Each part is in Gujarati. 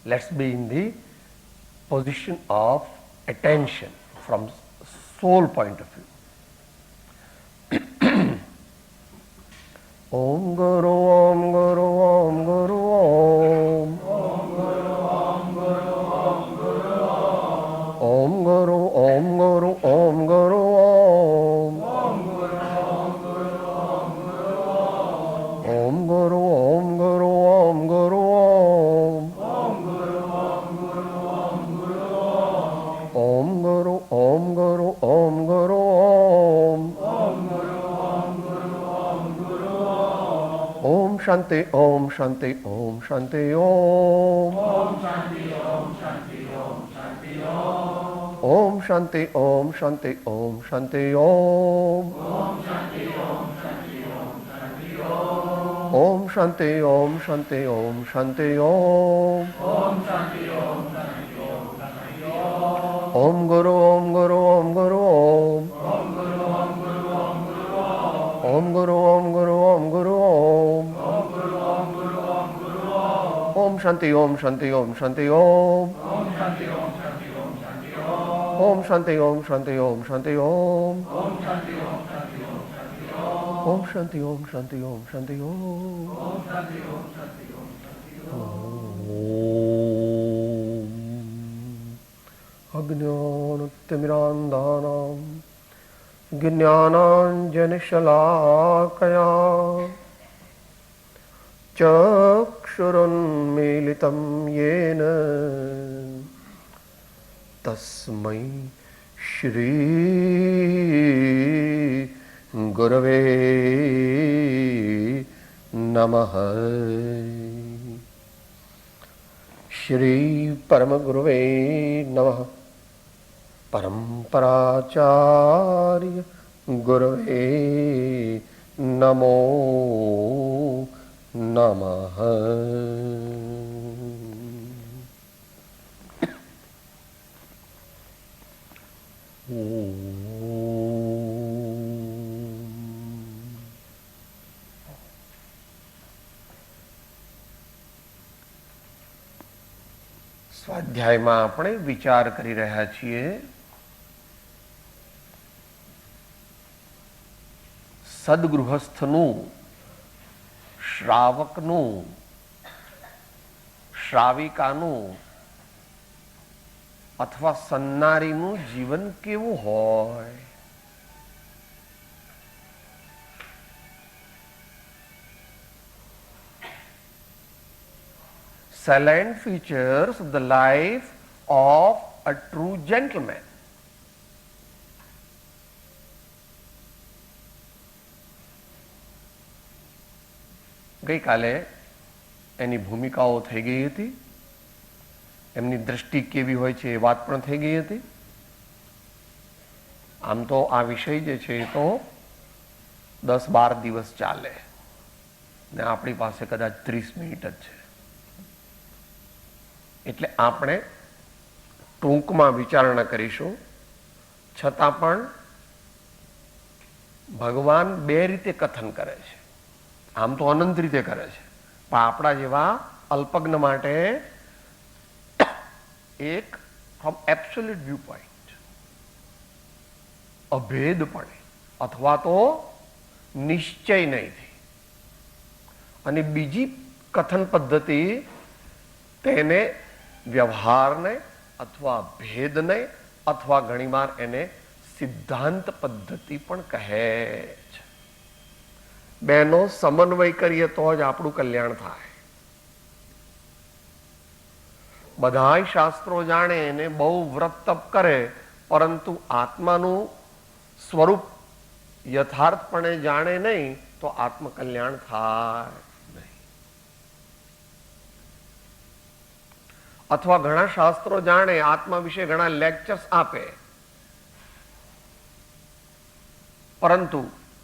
Let's be in the position of attention from soul point of view. Om Guru Om Guru Om Guru Om Om Guru Om Guru Om Guru Om Om Guru Om Guru Om Guru Om Om Guru Om Guru Om Guru Om Om Shanti Om Shanti Om Shanti Om Om Shanti Om Shanti Om Shanti Om Om Shanti Om Shanti Om Shanti Om Om Guru Om Guru Om Guru Om Om Guru Om Guru Om Guru Om Om Shanti Om Shanti Om Shanti Om Om Shanti Om Shanti Om Shanti Om Om Shanti Om Shanti Om Shanti Om Ajnanatimirandhanam Jnananjanashalakaya Chakshurunmilitam yena Tasmai Shri Gurave Namaha. Shri Paramagurave Namaha. Paramparacharya Gurave Namo Namaha. સ્વાધ્યાયમાં આપણે વિચાર કરી રહ્યા છીએ સદગૃહસ્થનું, શ્રાવકનું, શ્રાવિકાનું અથવા સન્નારીનું જીવન કેવું હોય. Salient features of the life of a true gentleman. ગઈકાલે એની ભૂમિકાઓ થઈ ગઈ હતી, એમની દ્રષ્ટિ કેવી હોય છે એ વાત પણ થઈ ગઈ હતી. આમ તો આ વિષય જે છે એ તો 10-12 દિવસ ચાલે ને આપણી પાસે કદાચ 30 મિનિટ જ છે. એટલે આપણે ટૂંકમાં વિચારણા કરીશું. છતાં પણ ભગવાન બે રીતે કથન કરે છે. આમ તો અનંત રીતે કરે છે, પણ આપણા જેવા અલ્પજ્ઞ માટે એક ફ્રોમ એબ્સોલ્યુટ વ્યૂ પોઈન્ટ, અભેદપણે અથવા તો નિશ્ચય નહીંથી, અને બીજી કથન પદ્ધતિ તેને વ્યવહારને અથવા ભેદને અથવા ઘણીવાર એને સિદ્ધાંત પદ્ધતિ પણ કહે છે. બેનો સમન્વય કરીએ તો જ આપણું કલ્યાણ થાય. બધાય શાસ્ત્રો જાણે એને બહુ વ્રત તપ કરે, પરંતુ આત્માનું સ્વરૂપ યથાર્થપણે જાણે નહીં તો આત્મકલ્યાણ થાય નહીં. અથવા ઘણા શાસ્ત્રો જાણે, આત્મા વિશે ઘણા લેક્ચર્સ આપે, પરંતુ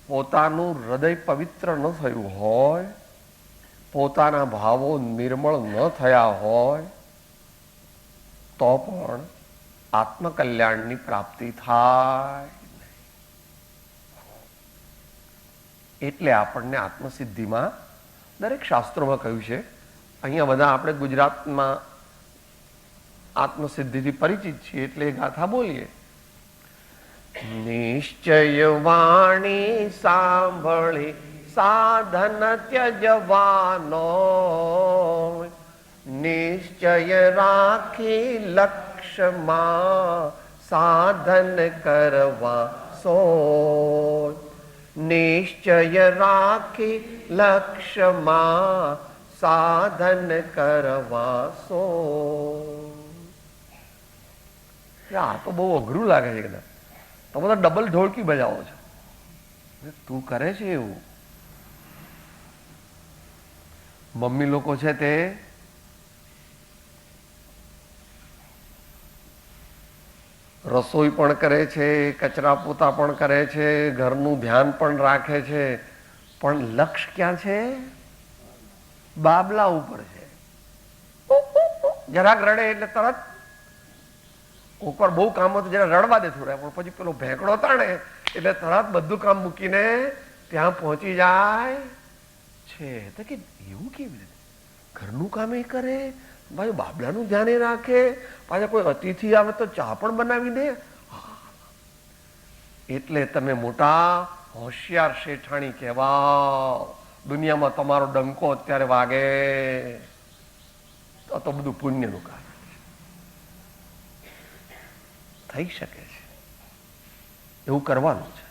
પોતાનું હૃદય પવિત્ર ન થયું હોય, પોતાના ભાવો નિર્મળ ન થયા હોય તો પણ આત્મકલ્યાણની પ્રાપ્તિ થાય. એટલે આપણને આત્મસિદ્ધિમાં દરેક શાસ્ત્રોમાં કહ્યું છે. અહીંયા બધા આપણે ગુજરાતમાં આત્મસિદ્ધિથી પરિચિત છીએ એટલે એ ગાથા બોલીએ. નિશ્ચય વાણી સાંભળી સાધન ત્યજવાનો, નિશ્ચય રાખી લક્ષ્યમાં સાધન કરવા સો, નિશ્ચય રાખી લક્ષ્યમાં સાધન કરવા સો. આ તો બહુ અઘરું લાગે છે કદાચ. તમે તો ડબલ ઢોલકી બજાવો છો. તું કરે છે એવું. મમ્મી લોકો છે તે રસોઈ પણ કરે છે, કચરા પોતા પણ કરે છે, ઘરનું ધ્યાન પણ રાખે છે, પણ લક્ષ્ય ક્યાં છે? બાબલા ઉપર છે. જરાક રડે એટલે તરત, ઉપર બહુ કામ હતું જરા રડવા દે થોડા, પણ પછી પેલો ભેંકડો તાણે એટલે તરત બધું કામ મૂકીને ત્યાં પહોંચી જાય છે. તો કે એવું કેવી રીતે? ઘરનું કામ એ કરે, પાછું બાબલાનું ધ્યાન એ રાખે, પાછા કોઈ અતિથિ આવે તો ચા પણ બનાવી દે. એટલે તમે મોટા હોશિયાર શેઠાણી કહેવાઓ. દુનિયામાં તમારો ડંકો અત્યારે વાગે તો બધું પુણ્યનું કામ થઈ શકે છે. એવું કરવાનું છે.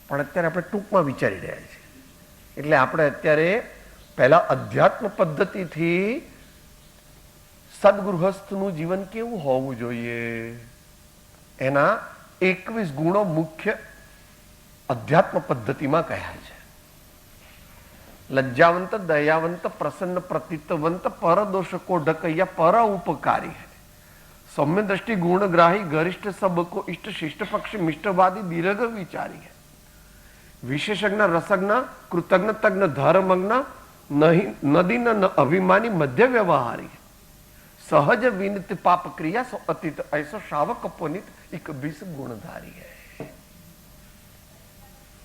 પણ અત્યારે આપણે ટૂંકમાં વિચારી રહ્યા છીએ. એટલે આપણે અત્યારે પહેલા અધ્યાત્મ પદ્ધતિથી સદગૃહસ્થનું જીવન કેવું હોવું જોઈએ એના 21 ગુણો મુખ્ય અધ્યાત્મ પદ્ધતિમાં કહ્યા છે. લજ્જાવંત, દયાવંત, પ્રસન્ન, પ્રતિતવંત, પરદોષ કો ઢકૈયા, પર ઉપકારી है, સૌમ્ય દ્રષ્ટિ, ગુણગ્રાહી, गरिष्ठ सबको इष्ट, शिष्ट पक्ष, मिष्टवादी, दीर्घ विचारी है, विशेषज्ञ, रसज्ञ, कृतज्ञ, तज्ञ, धर्मज्ञ, नदी न अभिमानी, मध्य व्यवहारी है, सहज विनित पाप क्रिया सो अतीत ऐसो शावक पुनित 21 गुणधारी है.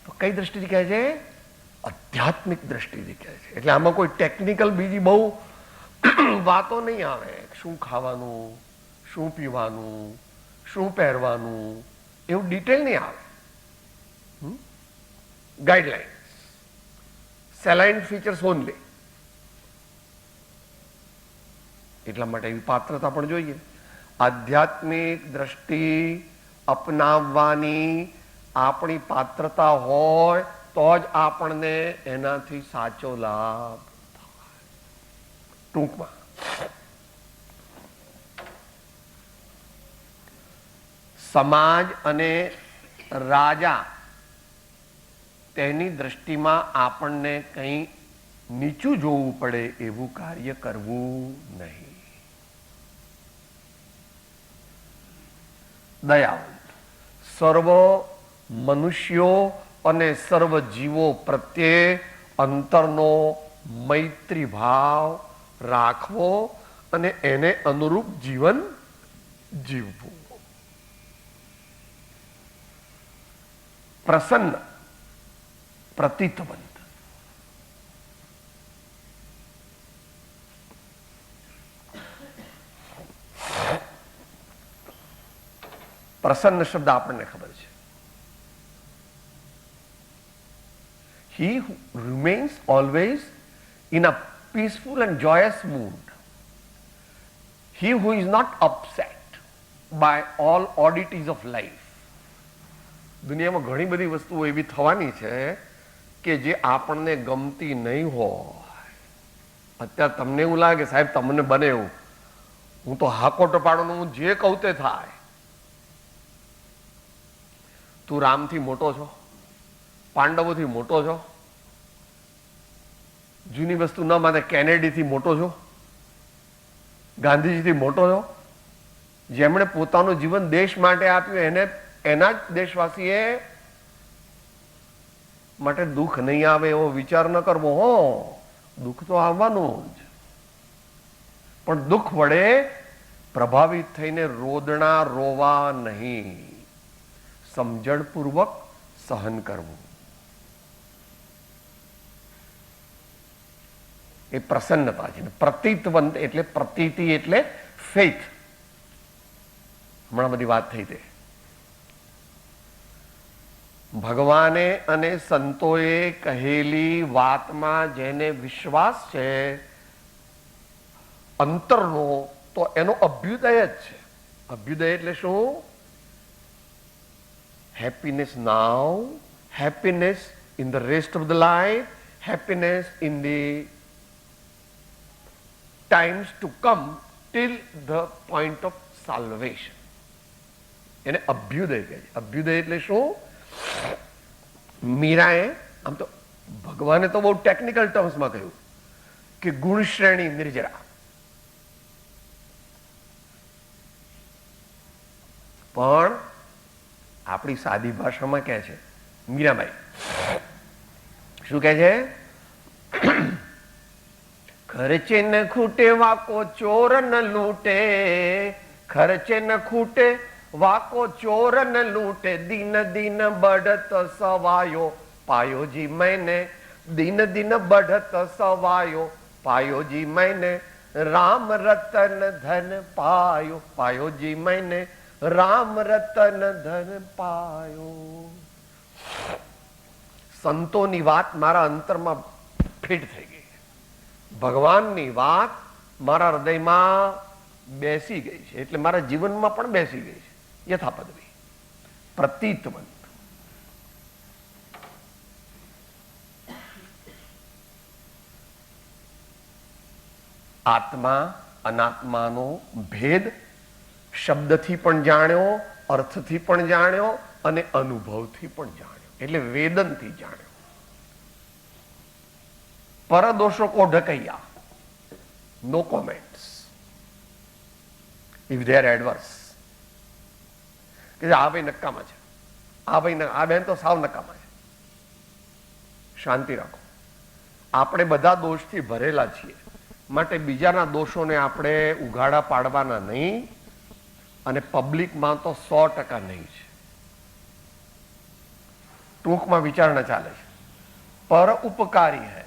તો કઈ દ્રષ્ટિથી કહે છે? આધ્યાત્મિક દ્રષ્ટિથી કહે છે. એટલે આમાં કોઈ ટેકનિકલ બીજી બહુ વાતો નહીં આવે. શું ખાવાનું, શું પીવાનું, શું પહેરવાનું, એવું ડિટેલ નહીં આવે. Guidelines, salient features only. એટલા માટે એવી પાત્રતા પણ જોઈએ. આધ્યાત્મિક દ્રષ્ટિ અપનાવવાની આપણી પાત્રતા હોય તો જ આપણને એનાથી સાચો લાભ થાય. ટૂંકમાં સમાજ અને રાજા તેની દ્રષ્ટિમાં આપણને કંઈ નીચું જોવું પડે એવું કાર્ય કરવું નહીં. દયાવંત, સર્વ મનુષ્યો અને સર્વ જીવો પ્રત્યે અંતરનો મૈત્રી ભાવ રાખવો અને એને અનુરૂપ જીવન જીવવું. પ્રસન્ન, પ્રતિતવંત, પ્રસન્ન શબ્દ આપણને ખબર છે. He who remains always in a peaceful and joyous mood. He who is not upset by all oddities of life. દુનિયામાં ઘણી બધી વસ્તુઓ એવી થવાની છે કે જે આપણને ગમતી નહીં હોય. અત્યારે તમને એવું લાગે સાહેબ તમને બને એવું, હું તો હાકોટો પાડું, હું જે કહું તે થાય. તું રામથી મોટો છો, પાંડવોથી મોટો છો, જૂની વસ્તુ ન માને કેનેડીથી મોટો છો, ગાંધીજીથી મોટો છો. જેમણે પોતાનું જીવન દેશ માટે આપ્યું એને એના જ દેશવાસીએ માટે દુઃખ નહીં આવે એવો વિચાર ન કરવો. હો, દુઃખ તો આવવાનું જ, પણ દુઃખ વડે પ્રભાવિત થઈને રોદણા રોવા નહીં, સમજણપૂર્વક સહન કરવું. એ પ્રસન્નતા છે. પ્રતીતવંત એટલે પ્રતીતિ એટલે ફેથ, હમણાં બધી વાત થઈ તે ભગવાને અને સંતોએ કહેલી વાતમાં જેને વિશ્વાસ છે અંતરનો, તો એનો અભ્યુદય જ છે. અભ્યુદય એટલે શું? Happiness now, happiness in the rest of the life, happiness in the times to come till the point of salvation. એને અભ્યુદય કહે છે. અભ્યુદય એટલે શું? મીરાએ, આમ તો ભગવાને તો બહુ ટેકનિકલ ટર્મ્સમાં કહ્યું કે ગુણ શ્રેણી નિર્જરા, પણ આપણી સાદી ભાષામાં કહે છે મીરાબાઈ શું કહે છે? ખર્ચે ન ખૂટે વાકો ચોર ન લૂટે, ખર્ચે ન ખૂટે વાકો ચોર ન લૂટે, દિન દિન બઢત સવાયો પાયો જી मैंने, દિન દિન બઢત સવાયો પાયો જી मैंने, રામ રતન ધન પાયો પાયો જી मैंने, રામ રતન ધન પાયો. સંતોની વાત મારા અંતરમાં ફિટ થઈ ગઈ, ભગવાનની વાત મારા હૃદયમાં બેસી ગઈ છે, એટલે મારા જીવનમાં પણ બેસી ગઈ છે. યથાપદવી પ્રતીતવંત. આત્મા અનાત્માનો ભેદ શબ્દથી પણ જાણ્યો, અર્થથી પણ જાણ્યો અને અનુભવથી પણ જાણ્યો, એટલે વેદનથી જાણ્યો. પરદોષો કો ઢકૈયા, no comments if they are adverse. કે આ ભાઈ નકામા છે, આ ભાઈ આ બેન તો સાવ નકામા છે. શાંતિ રાખો. આપણે બધા દોષથી ભરેલા છીએ, માટે બીજાના દોષોને આપણે ઉઘાડા પાડવાના નહીં, અને પબ્લિકમાં તો 100% નહીં છે. ટૂંકમાં વિચારણા ચાલે છે. પર ઉપકારી હૈ,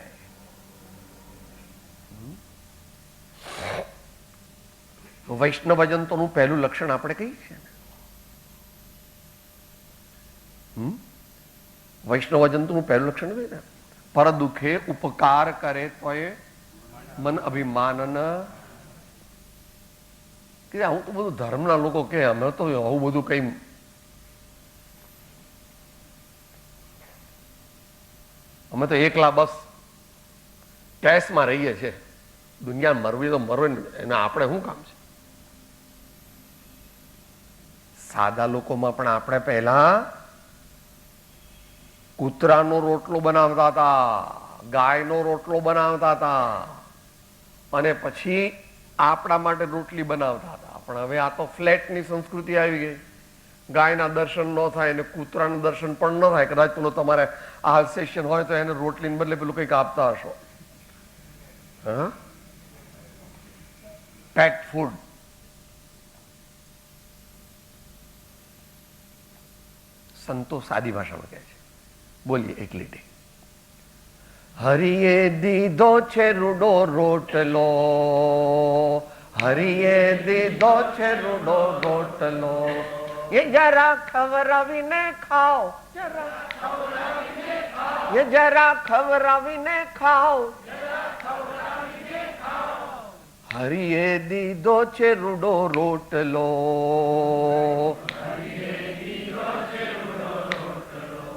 વૈષ્ણવજંતોનું પહેલું લક્ષણ આપણે કહીએ છીએ ને, વૈષ્ણવજંતુનું પહેલું લક્ષણ કહીએ ને, પર દુઃખે ઉપકાર કરે તો એ મન અભિમાનન. કે આવું તો બધું ધર્મના લોકો કે અમે તો આવું બધું કઈ, અમે તો એકલા બસ કેસમાં રહીએ છીએ, દુનિયા મરવી તો મરવે ને, એના આપણે શું કામ છે? સાદા લોકોમાં પણ આપણે પહેલા કૂતરાનો રોટલો બનાવતા હતા, ગાયનો રોટલો બનાવતા હતા, અને પછી આપણા માટે રોટલી બનાવતા હતા. પણ હવે આ તો ફ્લેટની સંસ્કૃતિ આવી ગઈ. ગાયના દર્શન ન થાય અને કૂતરાનું દર્શન પણ ન થાય. કદાચ પેલો તમારે આલ્સેશન હોય તો એને રોટલીને બદલે પેલું કંઈક આપતા હશો. હા, પેટ ફૂડ. સંતો સાદી ભાષામાં કહે છે, બોલીએ એક લીટી. હરિએ દીધો છે રૂડો રોટલો, હરિએ દીધો છે રૂડો રોટલો, એ જરા ખવરાવીને ખાઓ, એ જરા ખવરાવીને ખાઓ, હરિએ દીધો છે રૂડો રોટલો.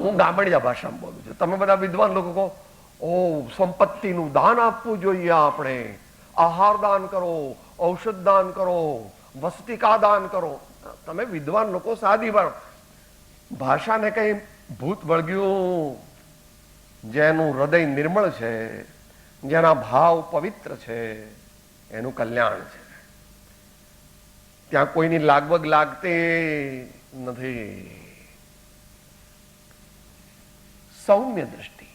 હું ગામડિયા ભાષામાં બોલું છું, તમે બધા વિદ્વાન લોકો કહો ઓ સંપત્તિનું દાન આપવું જોઈએ, આપણે આહાર દાન કરો, ઔષધ દાન કરો, વસ્તિકા દાન કરો. તમે વિદ્વાન લોકો સાદી ભાષાને કઈ ભૂત વળગ્યું, જેનું હૃદય નિર્મળ છે, જેના ભાવ પવિત્ર છે, એનું કલ્યાણ છે. ત્યાં કોઈની લાગવગ લાગતી નથી. સૌમ્ય દ્રષ્ટિ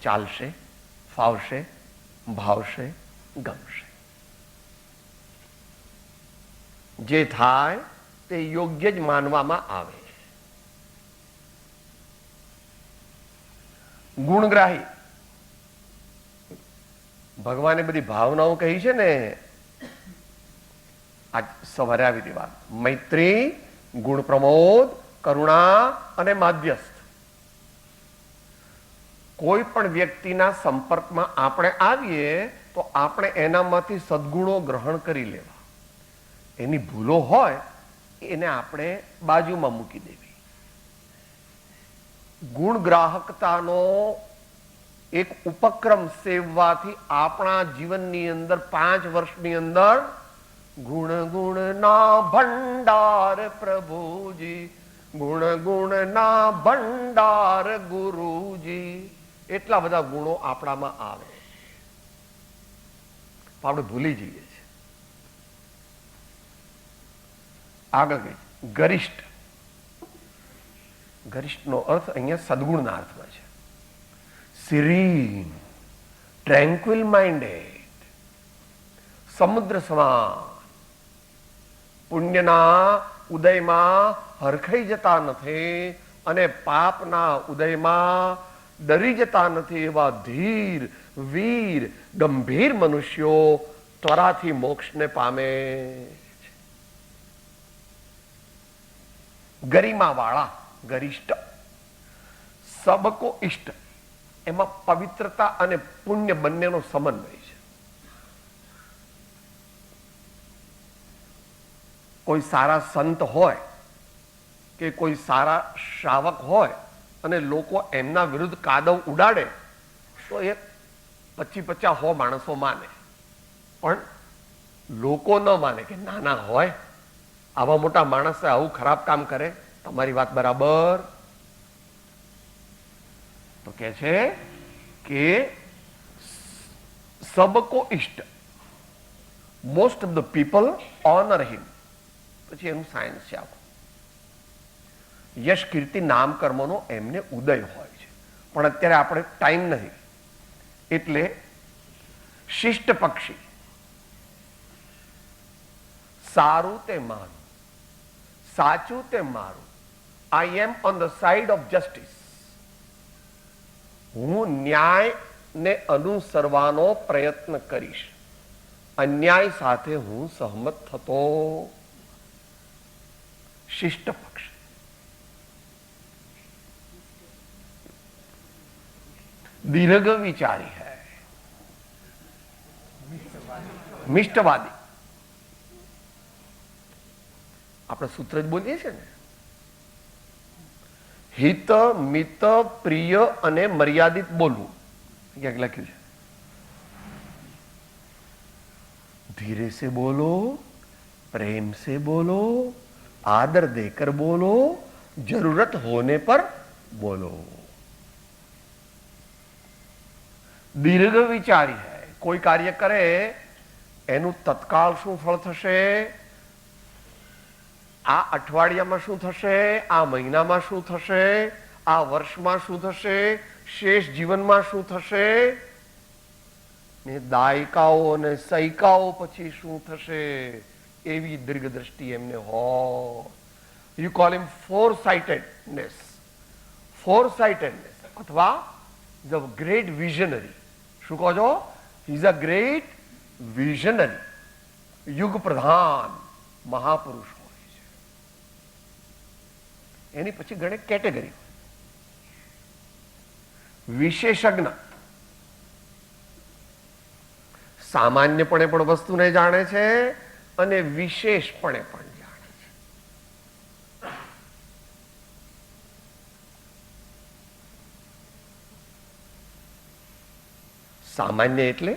ચાલશે, ફાવશે, ભાવશે, ગમશે. જે થાય તે યોગ્ય જ માનવામાં આવે. ગુણગ્રાહી, ભગવાને બધી ભાવનાઓ કહી છે ને, આજ સવારે આવી હતી વાત. મૈત્રી, ગુણ પ્રમોદ, કરુણા અને માધ્યસ્થ. કોઈ પણ વ્યક્તિના સંપર્કમાં આપણે આવીએ તો આપણે એનામાંથી સદગુણો ગ્રહણ કરી લેવા. એની ભૂલો હોય એને આપણે બાજુમાં મૂકી દેવી. ગુણ ગ્રાહકતાનો એક ઉપક્રમ સેવવાથી આપણા જીવનની અંદર 5 વર્ષની અંદર ગુણ ગુણના ભંડાર પ્રભુજી, ગુણ ગુણના ભંડાર ગુરુજી, એટલા બધા ગુણો આપણામાં આવે. આપણે ભૂલી જઈએ છીએ. આગળ ગઈ ગરિષ્ઠ. ગરિષ્ઠનો અર્થ અહીંયા સદગુણના અર્થમાં છે. સિરીન, ટ્રેન્ક્વિલ માઇન્ડેડ, સમુદ્ર સમાન, પુણ્યના ઉદયમાં હરખાઈ જતા નથી અને પાપના ઉદયમાં ડરી જતા નથી એવા ધીર, વીર, ગંભીર મનુષ્યો ત્વરાથી મોક્ષને પામે. ગરિમા વાળા, ગરિષ્ઠ. સબકો ઇષ્ટ, એમાં પવિત્રતા અને પુણ્ય બંનેનો સમન્વય છે. કોઈ સારા સંત હોય કે કોઈ સારા શ્રાવક હોય અને લોકો એમના વિરુદ્ધ કાદવ ઉડાડે તો એ 25-50 માણસો માને, પણ લોકો ન માને કે નાના હોય આવા મોટા માણસે આવું ખરાબ કામ કરે, તમારી વાત બરાબર. તો કે છે કે સબકો ઇષ્ટ, most of the people honour him. પછી એનું સાયન્સ છે આખું. યશ, કીર્તિ, નામ, કર્મનો એમને ઉદય હોય છે, પણ અત્યારે આપણે ટાઈમ નહીં એટલે શિષ્ટ પક્ષી. સારું તે મારું, સાચું તે મારું. I am on the side of justice. હું ન્યાયને અનુસરવાનો પ્રયત્ન કરીશ, અન્યાય સાથે હું સહમત થતો. શિષ્ટ પક્ષ. दीर्घ विचारी है, मिष्टवादी. આપણે સૂત્ર જ બોલીએ છીએ ને, હિત, મિત, પ્રિય અને મર્યાદિત બોલવું. ક્યાંક લખ્યું છે धीरे से बोलो, प्रेम से बोलो, आदर देकर बोलो, जरूरत होने पर बोलो. દીર્ઘ વિચારી હૈ. કોઈ કાર્ય કરે એનું તત્કાળ શું ફળ થશે, આ અઠવાડિયામાં શું થશે, આ મહિનામાં શું થશે, આ વર્ષમાં શું થશે, શેષ જીવનમાં શું થશે, ને દાયકાઓ અને સૈકાઓ પછી શું થશે, એવી દીર્ઘ દ્રષ્ટિ એમને હોય. યુ કોલ હિમ ફોરસાઇટેડનેસ. ફોરસાઇટેડનેસ અથવા ધ ગ્રેટ વિઝનરી. શું કહો છો? Is a great visionary. યુગ પ્રધાન મહાપુરુષ હોય છે. એની પછી ઘણી કેટેગરી. વિશેષજ્ઞ. સામાન્યપણે પણ વસ્તુને જાણે છે અને વિશેષપણે પણ જાણે છે. સામાન્ય એટલે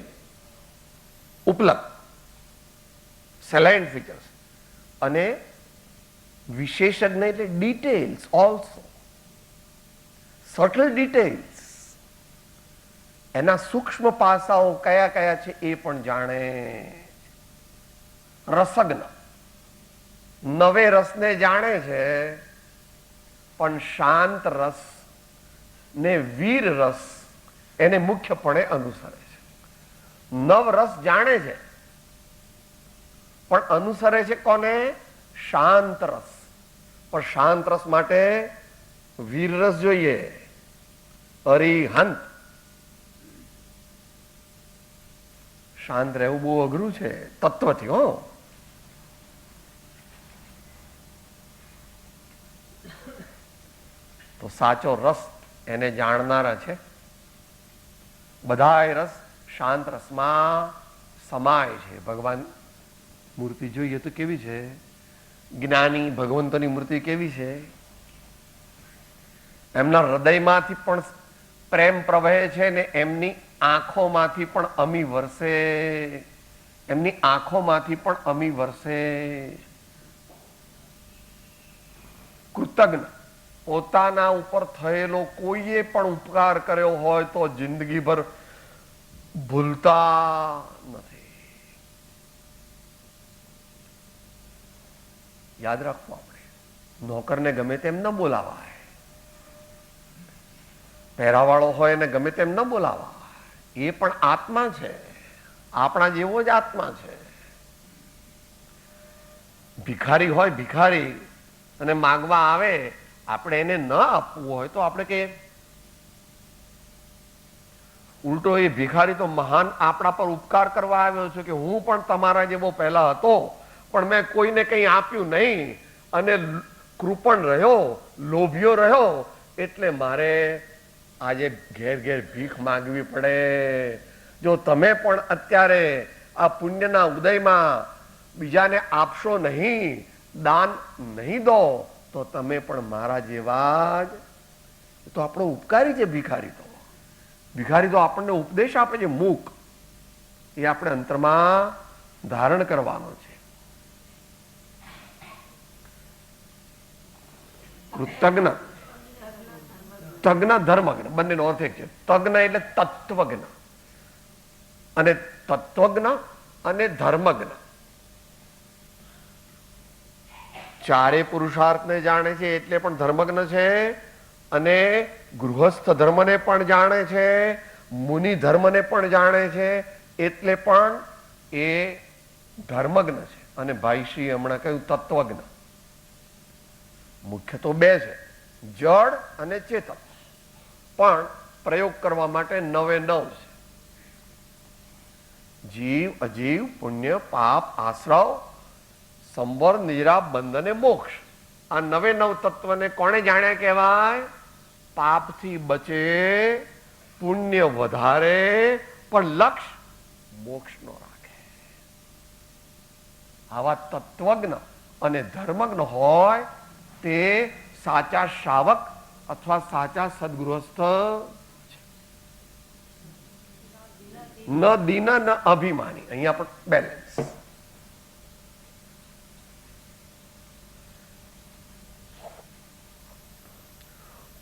ઉપલબ્ધ, સેલાઇન ફીચર્સ, અને વિશેષજ્ઞ એટલે ડિટેલ્સ, ઓલ્સો સટલ ડિટેલ્સ. એના સૂક્ષ્મ પાસાઓ કયા કયા છે એ પણ જાણે. રસજ્ઞ. નવે રસને જાણે છે પણ શાંત રસ ને વીર રસ એને મુખ્યપણે અનુસરે છે. નવ રસ જાણે છે પણ અનુસરે છે કોને? શાંત રસ. પણ શાંત રસ માટે વીર રસ જોઈએ, અરિહંત. શાંત રહેવું બહુ અઘરું છે તત્વથી. સાચો રસ એને જાણનારા છે. બધાય રસ શાંત રસમાં સમાય છે. ભગવાન મૂર્તિ જોઈએ તો કેવી છે? જ્ઞાની ભગવંતોની મૂર્તિ કેવી છે? એમના હૃદયમાંથી પણ પ્રેમ પ્રવહે છે ને એમની આંખોમાંથી પણ અમી વરસે. એમની આંખોમાંથી પણ અમી વરસે. કૃતજ્ઞ, પોતાના ઉપર થયેલો કોઈએ પણ ઉપકાર કર્યો હોય તો જિંદગીભર ભૂલતા નથી. યાદ રાખવું આપણે. નોકરને ગમે તેમ ન બોલાવાય, પહેરાવાળો હોય એને ગમે તેમ ન બોલાવાય. એ પણ આત્મા છે, આપણા જેવો જ આત્મા છે. ભિખારી હોય, ભિખારી અને માગવા આવે, આપણે એને ન આપવું હોય તો આપણે કે ઉલટો એ ભિખારી તો મહાન આપણા પર ઉપકાર કરવા આવ્યો છે કે હું પણ તમારા જેવો પહેલા હતો, પણ મેં કોઈને કંઈ આપ્યું નહીં અને કૃપણ રહ્યો, લોભિયો રહ્યો, એટલે મારે આજે ઘેર ઘેર ભીખ માંગવી પડે. જો તમે પણ અત્યારે આ પુણ્યના ઉદયમાં બીજાને આપશો નહીં, દાન નહીં દો, તો તમે પણ મારા જેવા જ. તો આપણો ઉપકારી છે ભિખારી. તો ભિખારી તો આપણને ઉપદેશ આપે છે. મૂક એ આપણે અંતરમાં ધારણ કરવાનો છે. કૃતજ્ઞ, તજ્ઞ, ધર્મજ્ઞ બંનેનો અર્થ એક છે. તજ્ઞ એટલે તત્વજ્ઞ, અને તત્વજ્ઞ અને ધર્મજ્ઞ ચારે પુરુષાર્થને જાણે છે એટલે પણ ધર્મજ્ઞ છે, અને ગૃહસ્થ ધર્મને પણ જાણે છે, મુનિ ધર્મને પણ જાણે છે, એટલે પણ એ ધર્મજ્ઞ છે. અને ભાઈશ્રી હમણાં કહ્યું તત્વજ્ઞ. મુખ્ય તો બે છે, જડ અને ચેતન, પણ પ્રયોગ કરવા માટે 9 છે. જીવ, અજીવ, પુણ્ય, પાપ, આશ્રવ, સંવર, નિદ્રા, બંધ અને મોક્ષ. આ 9 તત્વને કોણે જાણ્યા કહેવાય? પાપથી બચે, પુણ્ય વધારે, પણ લક્ષ્ય મોક્ષનો રાખે. આવા તત્વજ્ઞ અને ધર્મજ્ઞ હોય તે સાચા શ્રાવક અથવા સાચા સદગૃહસ્થ છે. ન દીન ન અભિમાની. અહીંયા પણ બેલેન્સ.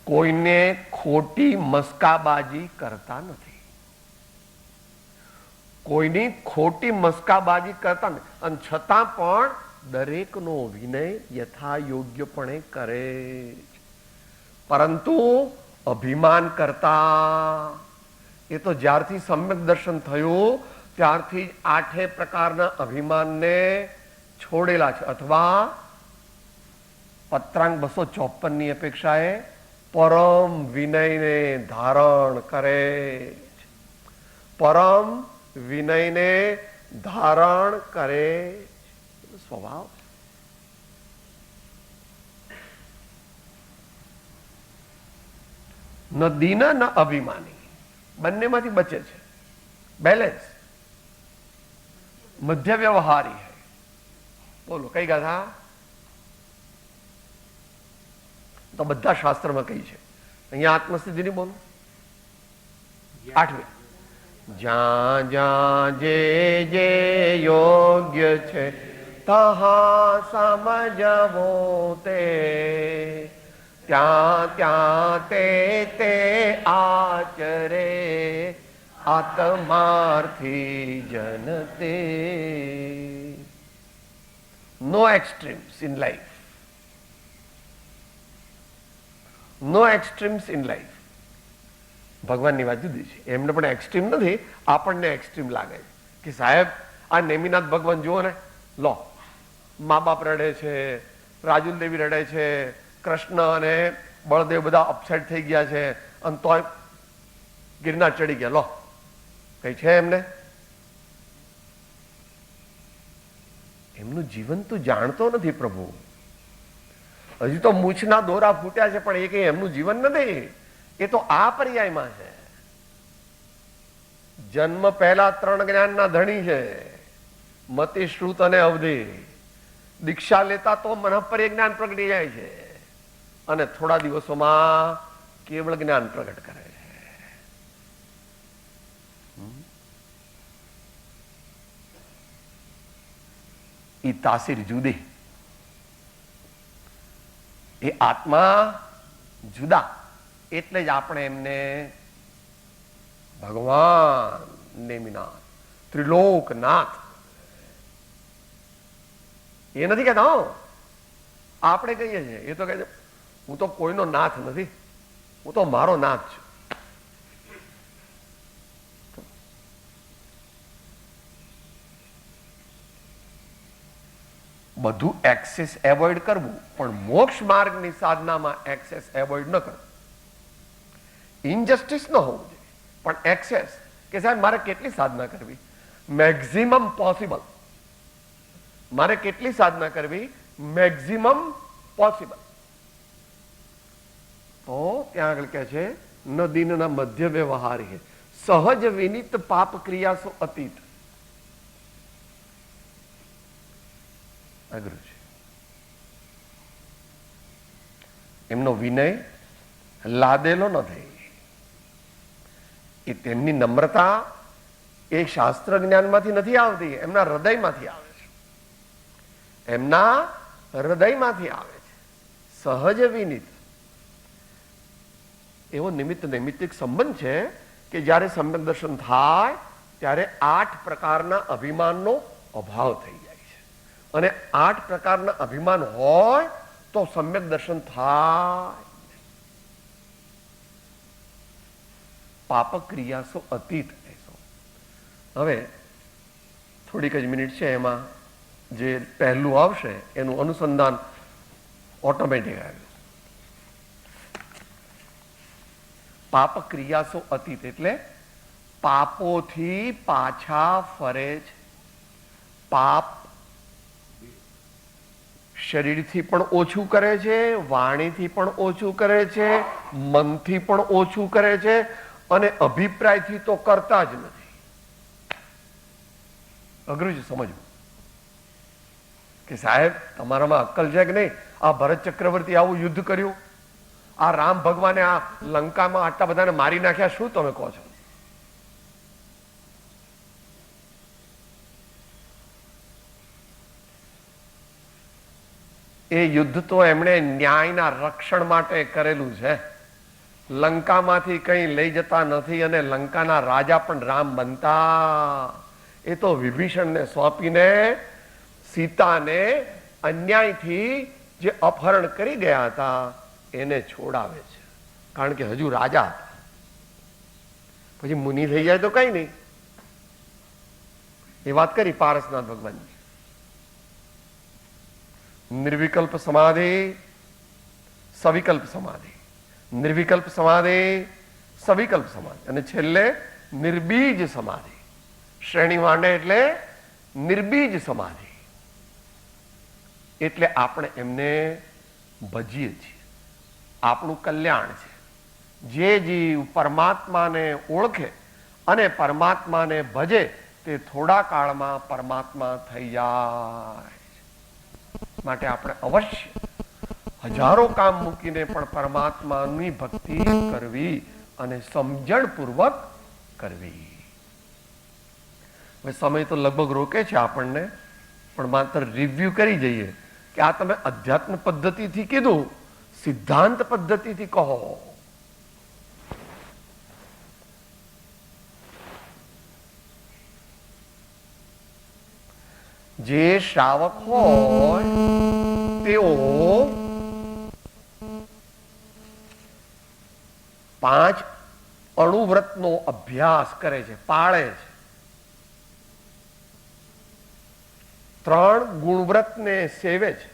કોઈને ખોટી મસ્કાબાજી કરતા નથી. કોઈની ખોટી મસ્કાબાજી કરતા નથી, અને છતાં પણ દરેકનો વિનય યથા યોગ્યપણે કરે. પરંતુ અભિમાન કરતા, એ તો જ્યારથી સમ્યક દર્શન થયું ત્યારથી જ 8 પ્રકારના અભિમાનને છોડેલા છે. અથવા પત્રાંક 254 ની અપેક્ષાએ પરમ વિનયને ધારણ કરે. પરમ વિનયને ધારણ કરે સ્વભાવ. ન દીન ન અભિમાની, બંનેમાંથી બચે છે. બેલેન્સ, મધ્ય વ્યવહારી है. બોલો કઈ ગાથા? તો બધા શાસ્ત્રમાં કઈ છે. અહીંયા આત્મસ્થિતિ ની બોલો. 8મી. જ્યાં જ્યાં જે જે યોગ્ય છે તહા સમજવો તે, ત્યાં ત્યાં તે આચરે આત્માર્થી જનતે. No extremes in life. No extremes in life. ભગવાનની વાત જુદી છે. એમને પણ એક્સ્ટ્રીમ નથી, આપણને એક્સ્ટ્રીમ લાગે છે કે સાહેબ આ નેમિનાથ ભગવાન જુઓ ને, લો મા બાપ રડે છે, રાજુલ દેવી રડે છે, કૃષ્ણ અને બળદેવ બધા અપસેટ થઈ ગયા છે, અને તોય ગિરનાર ચડી ગયા. લો કઈ છે એમને? એમનું જીવન તું જાણતો નથી પ્રભુ. હજી તો મૂછના દોરા ફૂટ્યા છે, પણ એ કઈ એમનું જીવન નથી. એ તો આ પર્યાયમાં છે. જન્મ પહેલા 3 જ્ઞાનના ધણી છે, મતિ, શ્રુત અને અવધિ. દીક્ષા લેતા તો મનઃપર્ય જ્ઞાન પ્રગટી જાય છે, અને થોડા દિવસોમાં કેવળ જ્ઞાન પ્રગટ કરે છે. ઈ તાસીર જુદી, એ આત્મા જુદા. એટલે જ આપણે એમને ભગવાન નેમિનાથ, ત્રિલોકનાથ એ નથી કહેતા. આપણે કહીએ છીએ, એ તો કહે છે હું તો કોઈનો નાથ નથી, હું તો મારો નાથ છું. બધું એક્સેસ એવોઇડ કરવું, પણ મોક્ષ માર્ગની સાધનામાં એક્સેસ એવોઇડ ન કરવું. ઇનજસ્ટિસ ન હોવું જોઈએ, પણ એક્સેસ કે સાહેબ મારે કેટલી સાધના કરવી, મેક્સિમમ પોસિબલ. મારે કેટલી સાધના કરવી, મેક્સિમમ પોસિબલ. તો ત્યાં આગળ કહે છે ન દિનના મધ્ય વ્યવહારી સહજ વિનિત પાપ ક્રિયાસો અતીત. અઘરું છે. એમનો વિનય લાદેલો નથી. એ તેમની નમ્રતા એ શાસ્ત્ર જ્ઞાનમાંથી નથી આવતી, એમના હૃદયમાંથી આવે છે. એમના હૃદયમાંથી આવે છે. સહજ વિનિત એવો નિમિત્ત નૈમિત્તિક સંબંધ છે કે જ્યારે સમ્યક દર્શન થાય ત્યારે 8 પ્રકારના અભિમાનનો અભાવ થઈ જાય છે. અને 8 પ્રકારના અભિમાન હોય તો સમ્યક દર્શન થાય. પાપ ક્રિયાસો અતીત. હવે થોડીક જ મિનિટ છે, એમાં જે પહેલું આવશે એનું અનુસંધાન ઓટોમેટિક આવ્યું. પાપ ક્રિયાસો અતીત એટલે પાપોથી પાછા ફરે છે. પાપ શરીરથી પણ ઓછું કરે છે, વાણીથી પણ ઓછું કરે છે, મનથી પણ ઓછું કરે છે, અને અભિપ્રાયથી તો કરતા જ નથી. અઘરું છે સમજવું કે સાહેબ તમારામાં અક્કલ છે કે નહીં? આ ભરત ચક્રવર્તી આવું યુદ્ધ કર્યું, આ રામ ભગવાને આ લંકામાં આટલા બધાને મારી નાખ્યા, શું તમે કહો છો? એ યુદ્ધ તો એમણે ન્યાયના રક્ષણ માટે કરેલું છે. લંકામાંથી કંઈ લઈ જતા નથી, અને લંકાના રાજા પણ રામ બનતા. એ તો વિભીષણને સોંપીને સીતાને અન્યાયથી જે અપહરણ કરી ગયા હતા એને છોડાવે છે, કારણ કે હજુ રાજા હતા. પછી મુનિ થઈ જાય તો કઈ નહીં. એ વાત કરી પારસનાથ ભગવાનની. નિર્વિકલ્પ સમાધિ, સવિકલ્પ સમાધિ, નિર્વિકલ્પ સમાધિ, સવિકલ્પ સમાધિ, અને છેલ્લે નિર્બીજ સમાધિ. શ્રેણી માંડે એટલે નિર્બીજ સમાધિ. એટલે આપણે એમને ભજીએ છીએ, આપણું કલ્યાણ છે. જે જીવ પરમાત્માને ઓળખે અને પરમાત્માને ભજે તે થોડા કાળમાં પરમાત્મા થઈ જાય. માટે આપણે અવશ્ય હજારો કામ મૂકીને પણ પરમાત્માની ભક્તિ કરવી અને સમજણપૂર્વક કરવી. હવે સમય તો લગભગ રોકે છે આપણને, પણ માત્ર રિવ્યુ કરી જઈએ કે આ તમે અધ્યાત્મ પદ્ધતિથી કીધું, સિદ્ધાંત પદ્ધતિથી કહો. જે શ્રાવક હોય તેઓ 5 અણુવ્રતનો અભ્યાસ કરે છે, પાળે છે. 3 ગુણવ્રતને સેવે છે,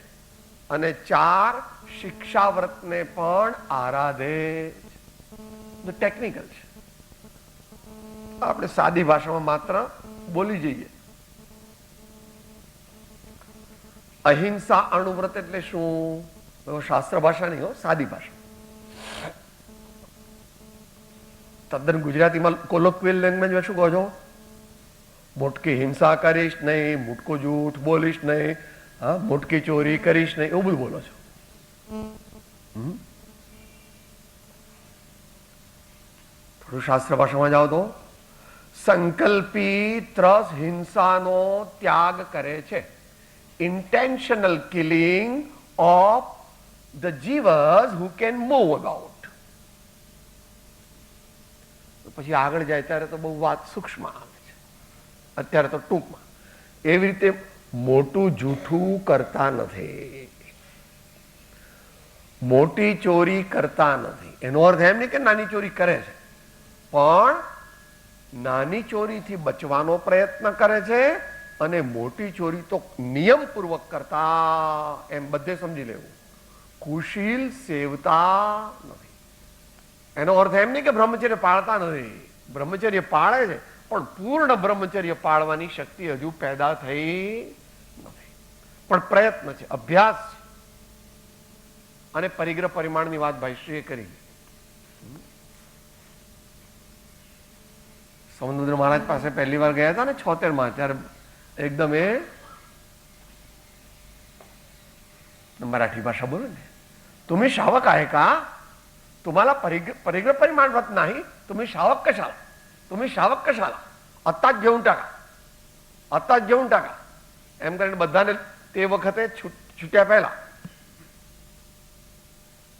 અને 4 શિક્ષાવ્રતને પણ આરાધે છે. ટેકનિકલ છે, આપણે સાદી ભાષામાં માત્ર બોલી જઈએ. અહિંસા અણુવ્રત એટલે શું? શાસ્ત્ર ભાષા નહીં હો, સાદી ભાષા, તદ્દન ગુજરાતીમાં કોલોક્વિયલ લેંગ્વેજમાં શું કહો છો? મોટકી હિંસા કરીશ નહીં, મોટકું જૂઠ બોલીશ નહીં, હા, મોટકી ચોરી કરીશ નહીં, એવું બધું બોલો છો. થોડું શાસ્ત્ર ભાષામાં જાઓ તો સંકલ્પી ત્રસ હિંસાનો ત્યાગ કરે છે. ઇન્ટેન્શનલ કિલિંગ ઓફ ધ જીવસ હુ કેન મૂવ અબાઉટ. પછી આગળ જાય ત્યારે તો બહુ વાત સૂક્ષ્મ આવે છે, અત્યારે તો ટૂંકમાં. એવી રીતે મોટું જૂઠું કરતા નથી, મોટી ચોરી કરતા નથી. એનો અર્થ એમ નહીં કે નાની ચોરી કરે છે, પણ નાની ચોરીથી બચવાનો પ્રયત્ન કરે છે અને મોટી ચોરી તો નિયમપૂર્વક કરતા, એમ બધે સમજી લેવું. કુશીલ સેવતા નથી. એનો અર્થ એમ નહીં કે બ્રહ્મચર્ય પાળતા નથી, બ્રહ્મચર્ય પાળે છે, પણ પૂર્ણ બ્રહ્મચર્ય પાળવાની શક્તિ હજુ પેદા થઈ નથી. પણ પ્રયત્ન છે, અભ્યાસ છે. અને પરિગ્રહ પરિમાણની વાત ભાઈશ્રીએ કરી. સમુદ્ર મહારાજ પાસે પહેલી વાર ગયા હતા ને 76 ત્યારે એકદમ એ मराठी भाषा बोलो ने. तुम्ही शावक आहे का? तुम्हाला परिग्रह परिमाण व्रत नाही, तुम्ही शावक कशाला? तुम्ही शावक कशाला? आत्ताच घेऊन टाका, आत्ताच घेऊन टाका એમ કરીને બધાને તે વખતે છૂટ્યા પહેલા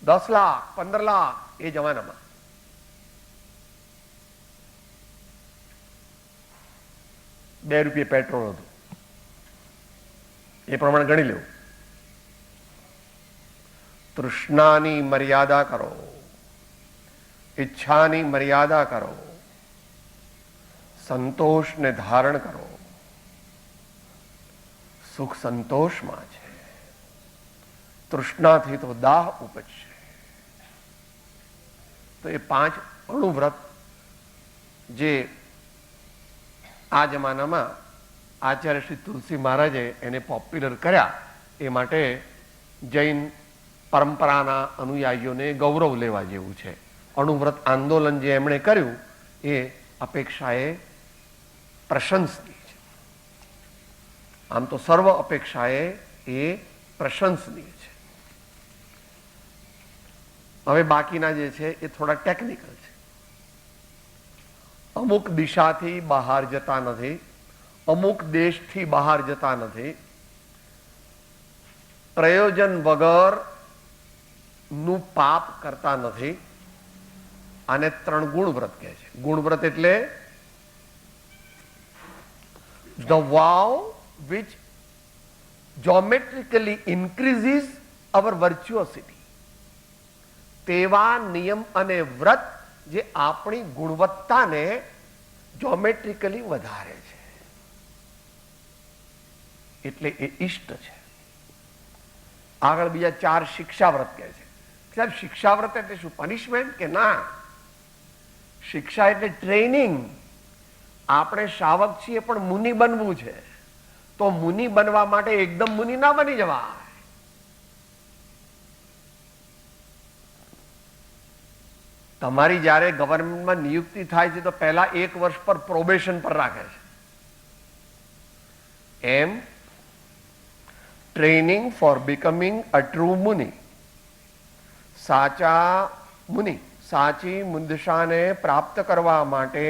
10 લાખ 15 લાખ એ જમાનામાં ₹2 પેટ્રોલ હતું. એ પ્રમાણે ગણી લેવું. તૃષ્ણાની મર્યાદા કરો, ઈચ્છાની મર્યાદા કરો, સંતોષને ધારણ કરો. સુખ સંતોષમાં છે, તૃષ્ણાથી તો દાહ ઉપજશે. તો એ 5 અણુવ્રત જે આ જમાનામાં આચાર્ય શ્રી તુલસી મહારાજે એને પોપ્યુલર કર્યા, એ માટે જૈન પરંપરાના અનુયાયીઓને ગૌરવ લેવા જેવું છે. અણુવ્રત આંદોલન જે એમણે કર્યું એ અપેક્ષાએ પ્રશંસનીય છે. આમ તો સર્વ અપેક્ષાએ એ પ્રશંસનીય છે. હવે બાકીના જે છે એ થોડા ટેકનિકલ છે. અમુક દિશાથી બહાર જતા નથી, અમુક દેશથી બહાર જતા નથી, પ્રયોજન વગર નું પાપ કરતા નથી. આને 3 ગુણવ્રત કહે છે. ગુણવ્રત એટલે the vow which geometrically increases our virtuosity. તેવા નિયમ અને વ્રત જે આપણી ગુણવત્તાને જ્યોમેટ્રિકલી વધારે છે, એટલે એ ઇષ્ટ છે. આગળ બીજા 4 શિક્ષાવ્રત કહે છે. સાહેબ શિક્ષાવ્રત એટલે શું? પનિશમેન્ટ કે ના? શિક્ષા એટલે ટ્રેનિંગ. આપણે શાવક છીએ પણ મુનિ બનવું છે, તો મુનિ બનવા માટે એકદમ મુનિ ના બની જવાય. તમારી જ્યારે ગવર્મેન્ટમાં નિયુક્તિ થાય છે તો પહેલા 1 વર્ષ પર પ્રોબેશન પર રાખે છે. Um training for becoming a true muni, સાચા મુનિ, સાચી મુદ્દશાને પ્રાપ્ત કરવા માટે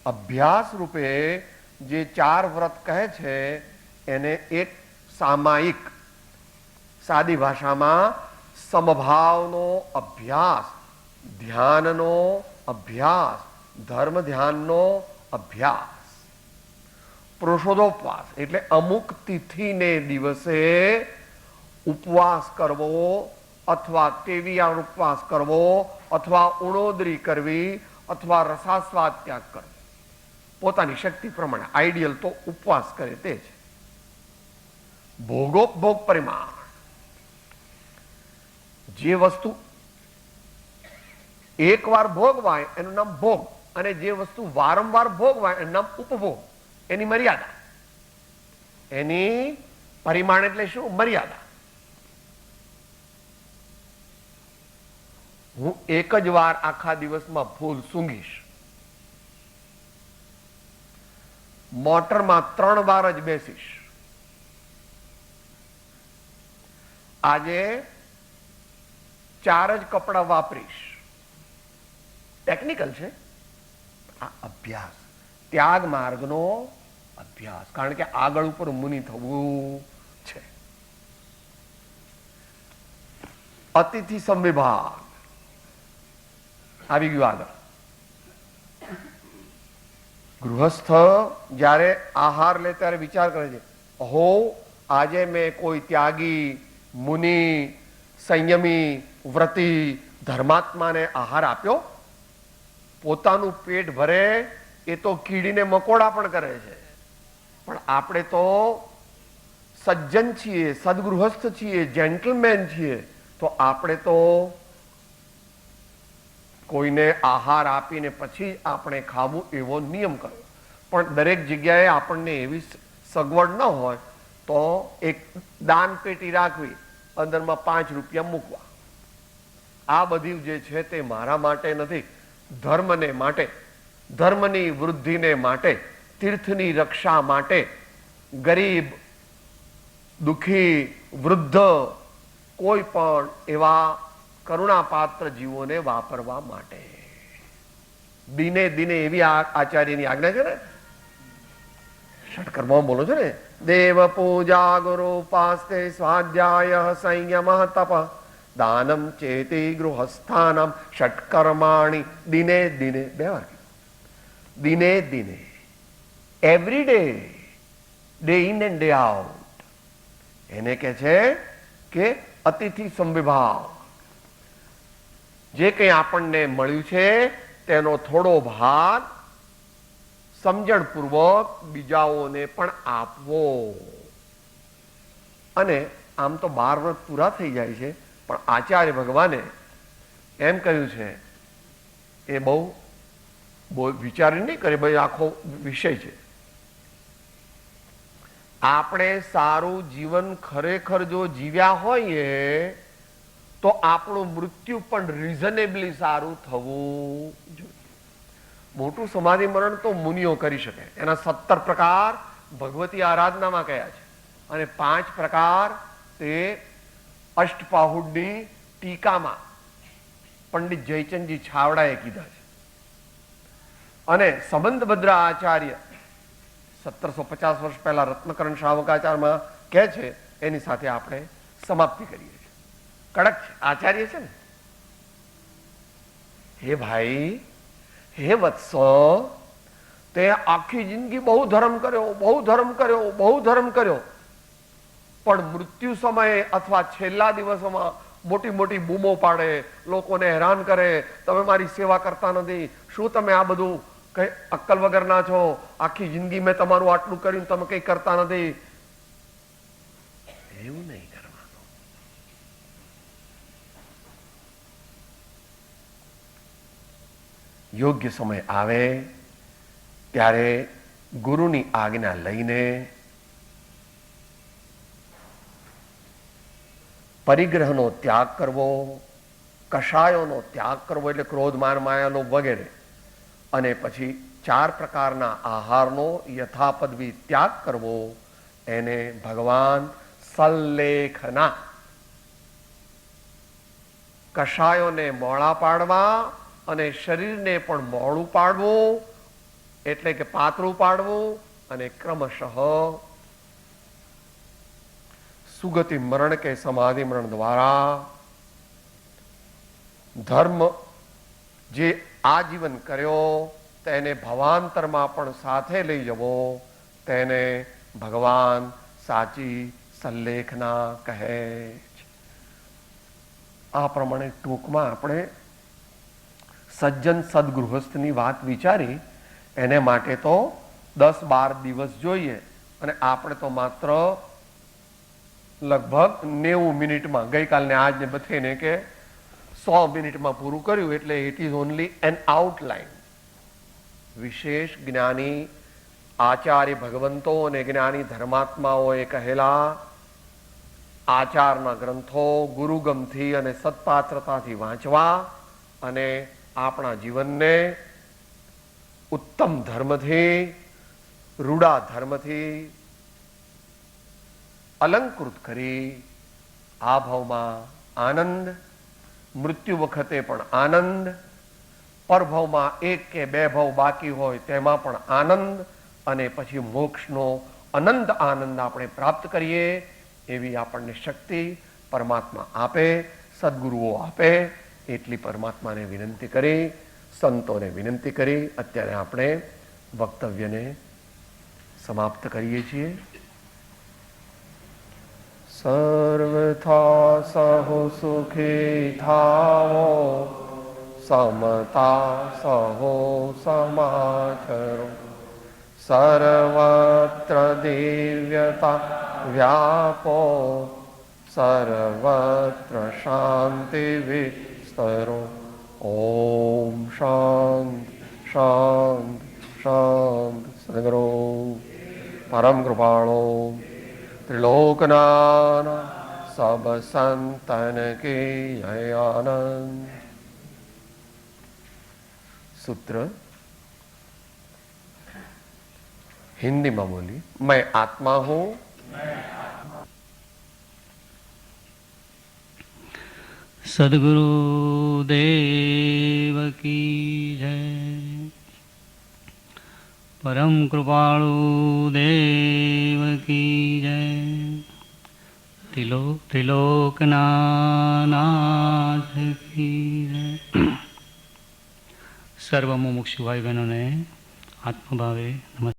અભ્યાસ રૂપે જે 4 વ્રત કહે છે એને એક સામાયિક, સાદી ભાષામાં સમભાવનો અભ્યાસ, ધ્યાનનો અભ્યાસ, ધર્મ ધ્યાનનો અભ્યાસ, પુરુષોદોપવાસ એટલે અમુક તિથિને દિવસે ઉપવાસ કરવો અથવા તેવિયાર ઉપવાસ કરવો અથવા ઉણોદરી કરવી અથવા રસાસ્વાદ ત્યાગ કરવો. પોતાની શક્તિ પ્રમાણે. આઈડિયલ તો ઉપવાસ કરે તે છે. ભોગોપભોગ પરિમાણ, જે વસ્તુ એકવાર ભોગવાય એનું નામ ભોગ, અને જે વસ્તુ વારંવાર ભોગવાય એનું નામ ઉપભોગ. એની મર્યાદા, એની પરિમાણ એટલે શું? મર્યાદા. હું એક જ વાર આખા દિવસમાં ફૂલ સૂંઘીશ, મોટરમાં 3 વાર જ બેસીશ, આજે 4 જ કપડા વાપરીશ. ટેકનિકલ છે આ અભ્યાસ, ત્યાગ માર્ગનો અભ્યાસ, કારણ કે આગળ ઉપર મુનિ થવું છે. અતિથિ સંવિભાગ આવી ગયું. આગળ ગૃહસ્થ જ્યારે આહાર લે ત્યારે વિચાર કરે છે, હો આજે મેં કોઈ ત્યાગી, મુનિ, સંયમી, વ્રતી, ધર્માત્માને આહાર આપ્યો? પોતાનું પેટ ભરે એ તો કીડીને મકોડા પણ કરે છે, પણ આપણે તો સજ્જન છીએ, સદગૃહસ્થ છીએ, જેન્ટલમેન છીએ, તો આપણે તો કોઈને આહાર આપીને પછી આપણે ખાવું એવો નિયમ કરો. પણ દરેક જગ્યાએ આપણને એવી સગવડ ન હોય તો એક દાન પેટી રાખવી, અંદરમાં 5 રૂપિયા મૂકવા. આ બધું જે છે તે મારા માટે નથી, ધર્મને માટે, ધર્મની વૃદ્ધિને માટે, તીર્થની રક્ષા માટે, ગરીબ, દુઃખી, વૃદ્ધ, કોઈ પણ એવા કરુણાપાત્ર જીવોને વાપરવા માટે. દિને દિને એવી આચાર્યની આજ્ઞા છે ને, ષટકર્મમાં બોલો છો ને, દેવ પૂજા ગુરુપાસ્તે સ્વાધ્યાય સંયમ તપ દાનમ ચેતી ગૃહસ્થાનમ ષટકર્માણી દિને દિને. 2 વાર દિને દિને, every day, day in and day out. એને કે છે કે અતિથિ સંવિભાગ. જે કંઈ આપણને મળ્યું છે તેનો થોડો ભાગ સમજણપૂર્વક બીજાઓને પણ આપવો. અને આમ તો 12 વ્રત પૂરા થઈ જાય છે, પણ આચાર્ય ભગવાને એમ કહ્યું છે, એ બહુ વિચારી નહીં કરે, ભાઈ આખો વિષય છે. આપણે સારું જીવન ખરેખર જો જીવ્યા હોઈએ તો આપણું મૃત્યુ પણ રિઝનેબલી સારું થવું જોઈએ. મોટું સમાધિ મરણ તો મુનિઓ કરી શકે, એના 17 પ્રકાર ભગવતી આરાધનામાં કયા છે, અને 5 પ્રકાર તે અષ્ટપાહુડની ટીકામાં પંડિત જયચંદજી છાવડાએ કીધા છે. અને સંબંધભદ્ર આચાર્ય 1750 વર્ષ પહેલા રત્નકરણ શ્રાવકાચારમાં કહે છે, એની સાથે આપણે સમાપ્તિ કરીએ છીએ. કડક છે આચાર્ય છે ને. હે ભાઈ, હે વત્સ, તે આખી જિંદગી બહુ ધર્મ કર્યો, બહુ ધર્મ કર્યો, બહુ ધર્મ કર્યો, પણ મૃત્યુ સમયે અથવા છેલ્લા દિવસોમાં મોટી મોટી બૂમો પાડે, લોકોને હેરાન કરે, તમે મારી સેવા કરતા નથી, શું તમે આ બધું કઈ અક્કલ વગરના છો, આખી જિંદગી મેં તમારું આટલું કર્યું, તમે કઈ કરતા નથી. એવું નહીં કરવાનું. યોગ્ય સમય આવે ત્યારે ગુરુની આજ્ઞા લઈને પરિગ્રહનો ત્યાગ કરવો, કષાયોનો ત્યાગ કરવો, એટલે ક્રોધ, માન, માયા, લોભ વગેરે, અને પછી 4 પ્રકારના આહારનો યથાપદવી ત્યાગ કરવો. એને ભગવાન સલ્લેખના, કષાયોને મોડા પાડવા અને શરીરને પણ મોડું પાડવું, એટલે કે પાતળું પાડવું, અને ક્રમશઃ સુગતિ મરણ કે સમાધિ મરણ દ્વારા ધર્મ જે આજીવન કર્યો તેને ભવાંતરમાં પણ સાથે લઈ જવો, તેને ભગવાન સાચી સલ્લેખના કહે છે. આ પ્રમાણે ટૂંકમાં આપણે સજ્જન સદગૃહસ્થની વાત વિચારી. એને માટે તો 10-12 દિવસ જોઈએ, અને આપણે તો માત્ર લગભગ 90 મિનિટમાં, ગઈકાલને આજને બથેને કે 100 મિનિટમાં પૂરું કર્યું. એટલે it is only an outline. વિશેષ જ્ઞાની આચાર્ય ભગવંતો અને જ્ઞાની ધર્માત્માઓએ કહેલા આચારના ગ્રંથો ગુરુગમથી અને સત્પાત્રતાથી વાંચવા, અને આપણા જીવનને ઉત્તમ ધર્મથી, રૂડા ધર્મથી અલંકૃત કરી આ ભાવમાં આનંદ, મૃત્યુ વખતે પણ આનંદ, પરભવમાં એક કે બે ભાવ બાકી હોય તેમાં પણ આનંદ, અને પછી મોક્ષનો અનંત આનંદ આપણે પ્રાપ્ત કરીએ એવી આપણને શક્તિ પરમાત્મા આપે, સદગુરુઓ આપે. એટલી પરમાત્માને વિનંતી કરી, સંતોને વિનંતી કરી અત્યારે આપણે વક્તવ્યને સમાપ્ત કરીએ છીએ. સર્વથા સહો સુખી થાવો, સમતા સહો સમાચરો, સર્વત્ર દિવ્યતા વ્યાપો, સર્વત્ર શાંતિ વિસ્તરો. ઓમ શાંતિ શાંતિ શાંતિ. સદગુરુ પરમ કૃપાળો ત્રિલોકનાથ સબ સંતન કી જય. આનંદ. सूत्र हिंदी में बोली, मैं आत्मा हूं, सद्गुरु देव की जय, परम कृपालु देव की जय, त्रिलोकनाथ की जय. સર્વ મુમુક્ષુ ભાઈ બહેનોને આત્મભાવે નમસ્કાર.